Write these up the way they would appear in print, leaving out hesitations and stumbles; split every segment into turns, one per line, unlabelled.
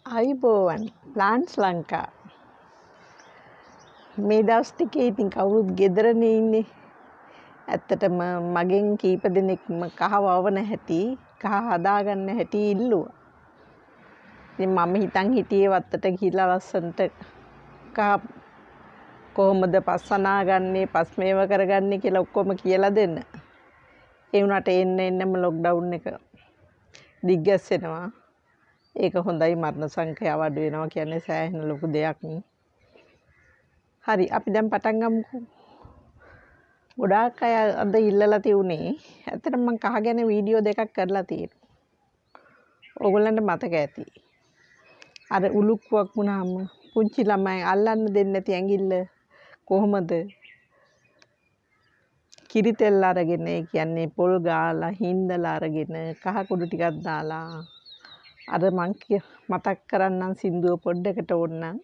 අයිබෝවන් ප්ලාන්ට්ස් ලංකා මේ දවස් ටිකේ ඉතින් කවුරුත් ගෙදරනේ ඉන්නේ. ඇත්තටම මගෙන් කීප දෙනෙක්ම කහ වවන හැටි කහ හදාගන්න හැටි ඉල්ලුවා. ඉතින් මම හිතන් හිටියේ වත්තට ගිහිල්ලා ලස්සනට කහ කොහොමද පස්සනා ගන්නේ පස් මේව කරගන්නේ කියලා ඔක්කොම කියලා දෙන්න. ඒ වුණාට එන්නම ලොක්ඩවුන් එක දිග්ගැස්සෙනවා. ඒක හොඳයි මරණ සංඛ්‍යාව අඩු වෙනවා කියන්නේ සෑහෙන ලොකු දෙයක්. හරි අපි දැන් පටන් ගමුකෝ. ගොඩාක් අය අද ඉල්ලලා තියුනේ. ඇත්තටම මම කහ ගැන වීඩියෝ දෙකක් කරලා තියෙනවා. ඕගොල්ලන්ට මතක ඇති. අර උලුක්කුවක් වුණාම පුංචි ළමයි අල්ලන්න දෙන්නේ නැති ඇඟිල්ල කොහොමද කිරි තෙල් අරගෙන ඒ කියන්නේ පොල් ගාලා හින්දලා අරගෙන කහ කුඩු ටිකක් දාලා අර මං මතක් කරන්නම් සින්දුව පොඩ්ඩකට ඕනනම්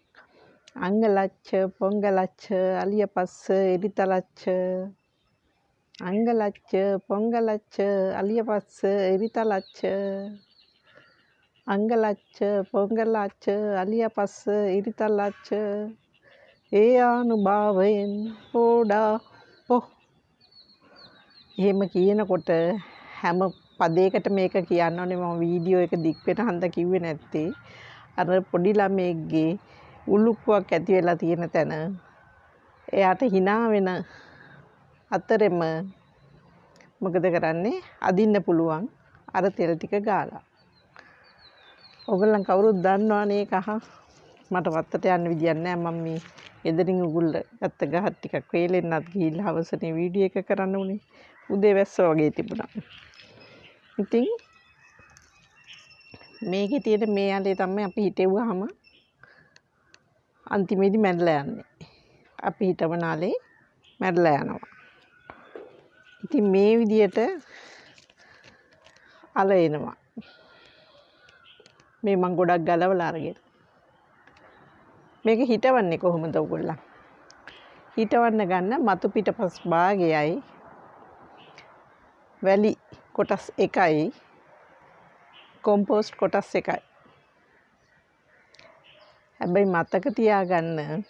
අංගලච්ච පොංගලච්ච අලියපස්ස එරිතලච්ච අංගලච්ච පොංගලච්ච අලියපස්ස එරිතලච්ච අංගලච්ච පොංගලච්ච අලියපස්ස එරිතලච්ච ඒ අනුභවයෙන් පොඩා පො එහෙම කියනකොට හැම පදයකට මේක කියන්න ඕනේ. මම වීඩියෝ එක දික් වෙන හන්ද කිව්වේ නැත්තේ අර පොඩි ළමෙක්ගේ උලුක්කුවක් ඇති වෙලා තියෙන තැන එයාට hina වෙන අතරෙම මොකද කරන්නේ අදින්න පුළුවන් අර තෙල් ටික ගාලා. ඔයගොල්ලන් කවුරුත් දන්නවනේ කහ. මට වත්තට යන්න විදියක් නැහැ. මම මේ ගෙදරින් උගුල්ල ගත්ත ගහ ටිකක් වේලෙන්නත් ගිහිල්ලා හවසනේ වීඩියෝ එක කරන්න උනේ. උදේ වැස්ස වගේ තිබුණා. ඉතින් මේකේ තියෙන මේ යලේ තමයි අපි හිටෙව්වහම අන්තිමේදී මැරලා යන්නේ. අපි හිටවන අලේ මැරලා යනවා. ඉතින් මේ විදියට අල එනවා. මේ මං ගොඩක් ගලවලා අරගෙන. මේක හිටවන්නේ කොහොමද ඔයගොල්ලන්? හිටවන්න ගන්න මතු පිටපස් භාගයයි වැලි කොටස් එකයි කොම්පෝස්ට් කොටස් එකයි. හැබැයි මතක තියාගන්න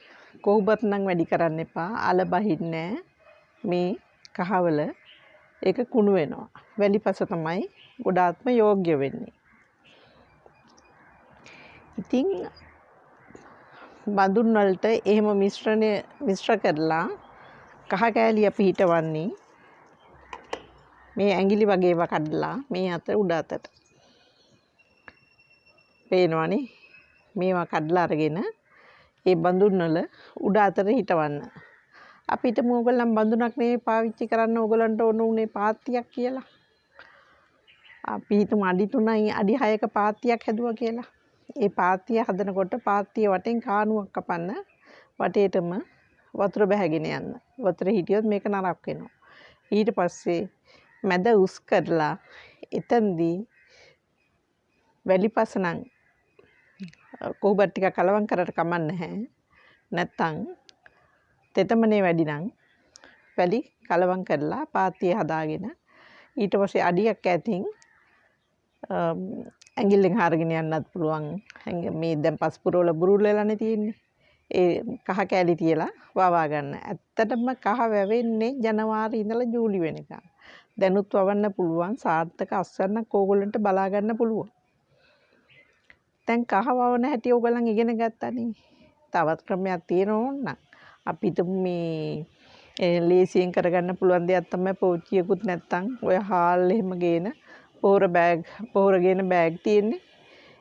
කොහොබත් නම් වැඩි කරන්න එපා. අල බහින්නේ මේ කහවල ඒක කුණු වෙනවා. වැලිපස තමයි ගොඩාත්ම යෝග්‍ය වෙන්නේ. ඉතින් බඳුන් වලට එහෙම මිශ්‍ර කරලා කහ කෑලි අපි හිටවන්නේ මේ ඇඟිලි වගේ ඒවා කඩලා මේ අත උඩ අතට. පේනවනේ මේවා කඩලා අරගෙන ඒ බඳුන් වල උඩ අතට හිටවන්න. අපිට ඕගොල්ලන් බඳුනක් නෙවෙයි පාවිච්චි කරන්න ඕගොල්ලන්ට ඕන උනේ පාත්තියක් කියලා. අපි හිතමු අඩි 3යි අඩි 6ක පාත්තියක් හැදුවා කියලා. ඒ පාත්තිය හදනකොට පාත්තිය වටෙන් කාණුවක් කපන්න වටේටම වතුර බැහැගෙන යන්න. වතුර හිටියොත් මේක නරක් වෙනවා. ඊට පස්සේ මැද උස් කරලා එතෙන්දී වැලිපස නම් කොහොබත් ටික කලවම් කරලා කමක් නැහැ. නැත්තම් තෙතමනේ වැඩි නම් වැලි කලවම් කරලා පාත්තිය හදාගෙන ඊට පස්සේ අඩියක් ඇතින් ඇඟිල්ලෙන් හරගෙන යන්නත් පුළුවන්. මේ දැන් පස් පුරවල බුරුල් වෙලානේ තියෙන්නේ. ඒ කහ කෑලි තියලා වවා ගන්න. ඇත්තටම කහ වැවෙන්නේ ජනවාරි ඉඳලා ජූලි වෙනකම්. දැනුත් වවන්න පුළුවන්. සාර්ථක අස්වැන්නක් ඕගොල්ලන්ට බලා ගන්න පුළුවන්. දැන් කහ වවන හැටි ඕගොල්ලන් ඉගෙන ගත්තානේ. තවත් ක්‍රමයක් තියෙනවා නම් අපිට මේ ලේසියෙන් කරගන්න පුළුවන් දෙයක් තමයි පෝච්චියකුත් නැත්තම් ඔය හාල් එහෙම ගේන පොහොර ගේන බෑග් තියෙන්නේ.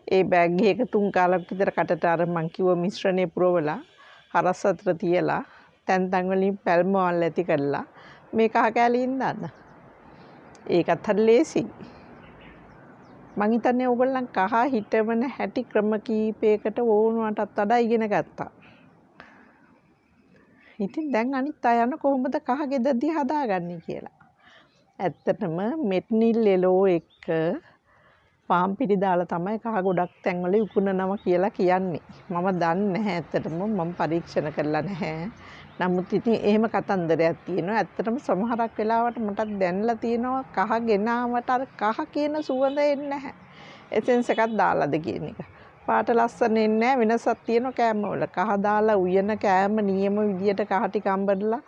ඒ බෑග් එකක 3 කාලක් විතර කටට අර මං කිව්ව මිශ්‍රණය පුරවලා හරස් අතර තියලා තැන් තැන් වලින් පැල්ම වල් ඇති කරලා මේ කහ කෑලියෙන් දාන්න. ඒකත් හරි ලේසි. මං හිතන්නේ ඕගොල්ලන් කහ හිටවන හැටි ක්‍රම කීපයකට ඕනටත් වඩා ඉගෙන ගත්තා. ඉතින් දැන් අනිත් අය යන කොහොමද කහ ගෙදරදී හදාගන්නේ කියලා. ඇත්තටම මෙට්නිල් එලෝ එක්ක පාම් පිටි දාලා තමයි කහ ගොඩක් තැන්වල උකුණනවා කියලා කියන්නේ. මම දන්නේ නැහැ ඇත්තටම මම පරීක්ෂණ කරලා නැහැ. නමුත් ඉතින් එහෙම කතන්දරයක් තියෙනවා. ඇත්තටම සමහරක් වෙලාවට මටත් දැනලා තියෙනවා කහ ගෙනාවට අර කහ කියන සුවඳ එන්නේ නැහැ. එසෙන්ස් එකක් දාලාද කියන එක. පාට ලස්සන එන්නේ නැහැ. වෙනසක් තියෙනවා කෑම වල. කහ දාලා උයන කෑම නියම විදියට කහ ටික අඹරලා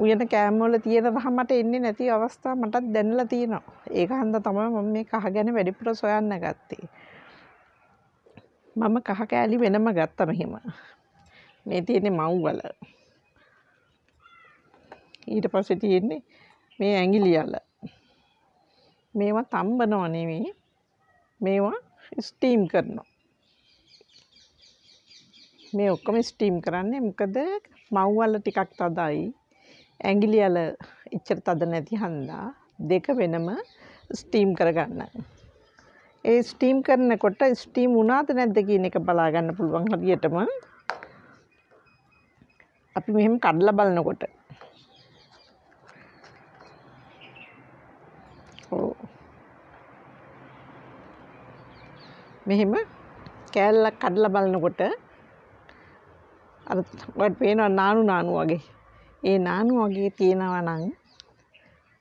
උයන කෑම වල තියෙන රහ මට එන්නේ නැති අවස්ථා මටත් දැනලා තියෙනවා. ඒක හන්දා තමයි මම මේ කහ ගැන වැඩිපුර සොයන්න ගත්තේ. මම කහ කෑලි වෙනම ගත්තා මෙහෙම. මේ තියෙන්නේ මව් වල. ඊට පස්සේ තියෙන්නේ මේ ඇඟිලි වල. මේවා තම්බනව නෙවෙයි. මේවා ස්ටීම් කරනවා. මේ ඔක්කොම ස්ටීම් කරන්නේ මොකද මව් වල ටිකක් තදයි. ඇඟිලි වල ඉච්චර තද නැති හන්දා දෙක වෙනම ස්ටීම් කරගන්න. ඒ ස්ටීම් කරනකොට ස්ටීම් වුණාද නැද්ද කියන එක බලා ගන්න පුළුවන් හරියටම. අපි මෙහෙම කඩලා බලනකොට මෙහෙම කෑල්ලක් කඩලා බලනකොට අර ඔයාලට පේනවා නානු වගේ. ඒ නානු වගේ තියෙනවා නම්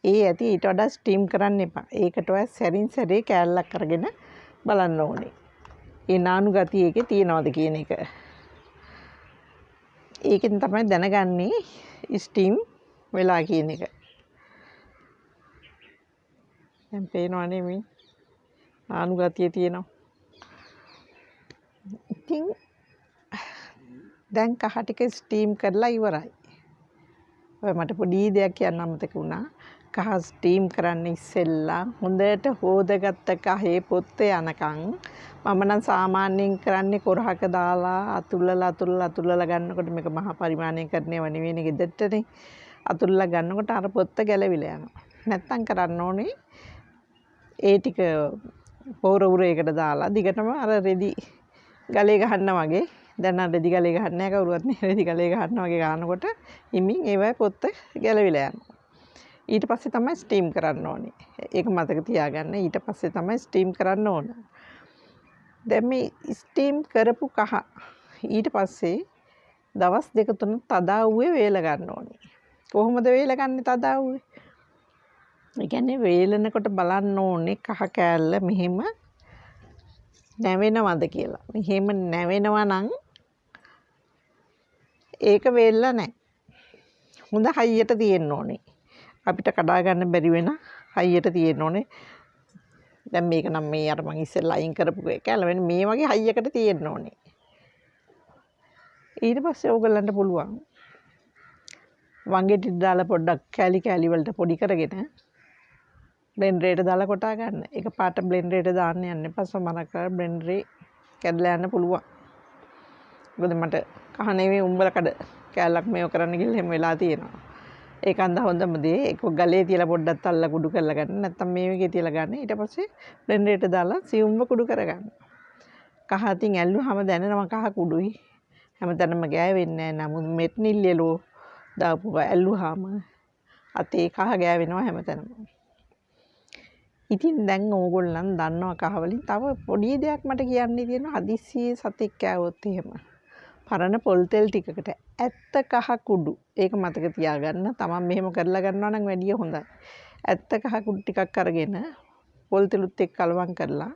ඒ ඇති ඊට වඩා ස්ටීම් කරන්න එපා. ඒකට ඔය සැරින් සැරේ කෑල්ලක් අරගෙන බලන්න ඕනේ. ඒ නානු ගතිය එකේ තියනවාද කියන එක. ඒකෙන් තමයි දැනගන්නේ ස්ටීම් වෙලා කියන එක. දැන් පේනවනේ මේ නානු ගතිය තියෙනවා. ඉතින් දැන් කහ ටික ස්ටීම් කරලා ඉවරයි. ඔය මට පොඩි දෙයක් කියන්න අමතක වුණා. කහ ස්ටීම් කරන්න ඉස්සෙල්ලා හොඳට හොදගත්ත කහේ පොත්තේ යනකම් මම නම් සාමාන්‍යයෙන් කරන්නේ කොරහක දාලා අතුල්ලලා ගන්නකොට මේක මහා පරිමාණයෙන් කරන්නේව නෙවෙයිනේ ගෙදරටනේ. අතුල්ලලා ගන්නකොට අර පොත්ත ගැලවිලා යනවා. නැත්තම් කරන්න ඕනේ ඒ ටික පොර උරේකට දාලා දිගටම අර රෙදි ගලේ ගහන්න වගේ. දැන් අර රෙදි ගලේ ගහන්නේ නැහැ කවුරුවත් නේ. රෙදි ගලේ ගහන්න වගේ ගන්නකොට හිමින් ඒවයි පොත්ත ගැලවිලා යනවා. ඊට පස්සේ තමයි ස්ටීම් කරන්න ඕනේ. ඒක මතක තියාගන්න. ඊට පස්සේ තමයි ස්ටීම් කරන්න ඕන. දැන් මේ ස්ටීම් කරපු කහ ඊට පස්සේ දවස් දෙක තුන තදාවුවේ වේල ගන්න ඕනේ. කොහොමද වේල ගන්නේ තදාවුවේ? ඒ කියන්නේ වේලනකොට බලන්න ඕනේ කහ කෑල්ල මෙහෙම නැවෙනවද කියලා. මෙහෙම නැවෙනවා නම් ඒක වේලලා නැහැ. හොඳ හයියට තියෙන්න ඕනේ. අපිට කඩා ගන්න බැරි වෙන හයියට තියෙන්න ඕනේ. දැන් මේක නම් මේ අර මං ඉස්සෙල්ලා අයින් කරපු කෑල්ල වෙන මේ වගේ හයියකට තියෙන්න ඕනේ. ඊට පස්සේ ඕගලන්ට පුළුවන් වංගෙටි දාලා පොඩ්ඩක් කෑලි වලට පොඩි කරගෙන බ්ලෙන්ඩරේට දාලා කොටා ගන්න. ඒක පාට බ්ලෙන්ඩරේට දාන්න යන්න එපා. සමහරක් අය බ්ලෙන්ඩරේ කැඩලා යන්න පුළුවන්. මොකද මට කහ නෙවෙයි උඹල කඩ කෑල්ලක් මේව කරන්න ගිහලා එහෙම වෙලා තියෙනවා. ඒක අන්ද හොඳම දේ ඒක ගලේ තියලා පොඩ්ඩක් තල්ලා කුඩු කරලා ගන්න. නැත්නම් මේ වගේ තියලා ගන්න. ඊට පස්සේ බ්ලෙන්ඩරේට දාලා සියුම්ව කුඩු කරගන්න. කහ අතින් ඇල්ලුවාම දැනෙනවා කහ කුඩුයි. හැමතැනම ගෑවෙන්නේ නැහැ. නමුත් මෙත් නිල්ලෙලෝ දාපු ඇල්ලුවාම අතේ කහ ගෑවෙනවා හැමතැනම. ඉතින් දැන් ඕගොල්ලන් දන්නවා කහ වලින් තව පොඩි දෙයක් මට කියන්න තියෙනවා. හදිස්සියේ සතෙක් කෑවොත් එහෙම පරණ පොල් තෙල් ටිකකට ඇත්ත කහ කුඩු ඒක මතක තියාගන්න. තමන් මෙහෙම කරලා ගන්නවා නම් වැඩිය හොඳයි. ඇත්ත කහ කුඩු ටිකක් අරගෙන පොල් තෙලුත් එක්ක කලවම් කරලා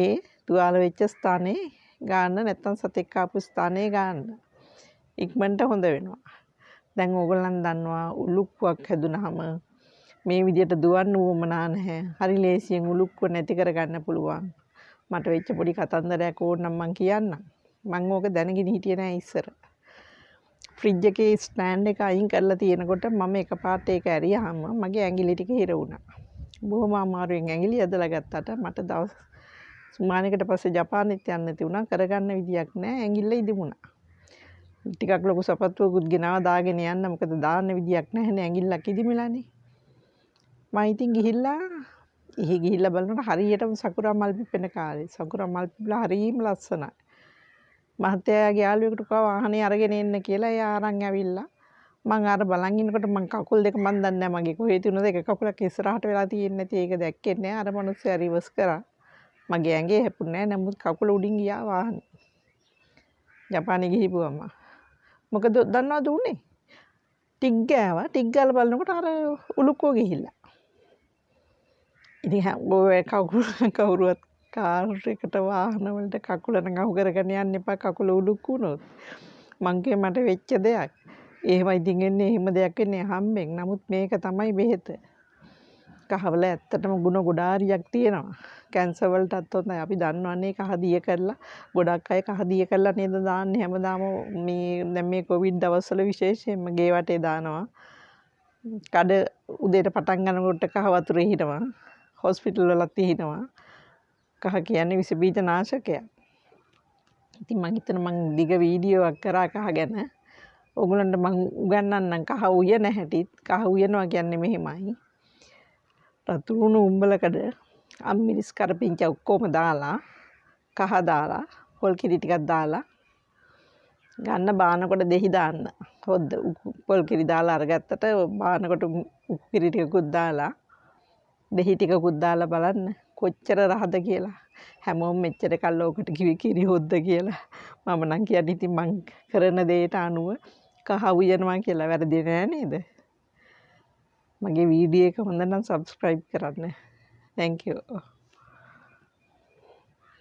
ඒ තුවාල වෙච්ච ස්ථානේ ගන්න. නැත්නම් සතෙක් ආපු ස්ථානේ ගන්න. ඉක්මනට හොඳ වෙනවා. දැන් ඕගොල්ලන් දන්නවා උලුක්කුවක් හැදුනහම මේ විදියට දුවන්න උවමනා නැහැ. හරි ලේසියෙන් උලුක්කුව නැති කරගන්න පුළුවන්. මට වෙච්ච පොඩි කතන්දරයක් ඕනනම් මං කියන්නම්. මං ඕක දැනගෙන හිටියේ නෑ ඉස්සර. ෆ්‍රිජ් එකේ ස්ටෑන්ඩ් එක අයින් කරලා තියෙනකොට මම එකපාරට ඒක ඇරියාම මගේ ඇඟිලි ටික හිර වුණා. බොහොම අමාරුවෙන් ඇඟිලි ඇදලා ගත්තට මට දවස් සුමානකට පස්සේ ජපානෙත් යන්න තිබුණා. කරගන්න විදියක් නෑ. ඇඟිල්ල ඉදිමුණා. ටිකක් ලොකු සපත්තුවකුත් ගෙනාවා දාගෙන යන්න. මොකද දාන්න විදියක් නැහැනේ. ඇඟිල්ලක් ඉදිමිලානේ. මම ඉතින් ගිහිල්ලා බලනකොට හරියටම සකුරා මල් පිපෙන කාලේ. සකුරා මල් පිපිලා හරියම ලස්සනයි. මහත්තයාගේ යාළුවෙකුට කව වාහනේ අරගෙන එන්න කියලා. එයා අරන් ඇවිල්ලා මං අර බලන් ඉන්නකොට මං කකුල් දෙක මන් දන්නේ නැහැ මගේ කොහේ තියුණද එක කකුලක් ඉස්සරහට වෙලා තියෙන්නේ නැති. ඒක දැක්කේ නැහැ. අර මිනිස්සයා රිවර්ස් කරා. මගේ ඇඟේ හැපුණේ නැහැ. නමුත් කකුල උඩින් ගියා වාහනේ. ජපානේ ගිහිපුවම. මොකද දන්නවද උනේ? ටික් ගෑවා. ටික් ගාලා බලනකොට අර උලුක්කෝ ගිහිල්ලා. ඉතින් ඔය කවුරුවත් කාර් එකට වාහන වලට කකුල නම් අහු කරගෙන යන්න එපා. කකුල උඩුක් වුණොත්. මං කිය මට වෙච්ච දෙයක්. එහෙම ඉතින් එන්නේ එහෙම දෙයක් වෙන්නේ හම්බෙන්. නමුත් මේක තමයි බෙහෙත. කහවල ඇත්තටම ගුණ ගොඩාරියක් තියෙනවා. කැන්සර් වලටත් හොඳයි. අපි දන්නවනේ කහ දිය කරලා ගොඩක් අය කහ දිය කරලා නේද දාන්නේ හැමදාම මේ දැන් මේ කොවිඩ් දවස්වල විශේෂයෙන්ම ගේ වටේ දානවා. කඩ උදේට පටන් ගන්නකොට කහ වතුරේ හිටනවා. හොස්පිටල් වලත් හිටනවා. කහ කියන්නේ විස බීජ නාශකයක්. ඉතින් මං හිතන මං දිග වීඩියෝවක් කරා කහ ගැන. ඔයගොල්ලන්ට මං උගන්වන්නම් කහ උයන හැටිත්. කහ උයනවා කියන්නේ මෙහෙමයි. රතුරුණු උඹලකඩ අම්මිරිස් කරපිංච ඔක්කොම දාලා කහ දාලා පොල් කිරි ටිකක් දාලා ගන්න බානකොට දෙහි දාන්න. හොද්ද පොල් කිරි දාලා අරගත්තට බානකොට උපු කිරි ටිකකුත් දාලා දෙහි ටිකකුත් දාලා බලන්න කොච්චර රහද කියලා. හැමෝම මෙච්චර කල් ඕකට කිවි කිරි හොද්ද කියලා. මම නම් කියන්නේ ඉතින් මං කරන දේට අනුව කහ උයනවා කියලා වැරදි නෑ නේද? මගේ වීඩියෝ එක හොඳ නම් subscribe කරන්න. Thank you.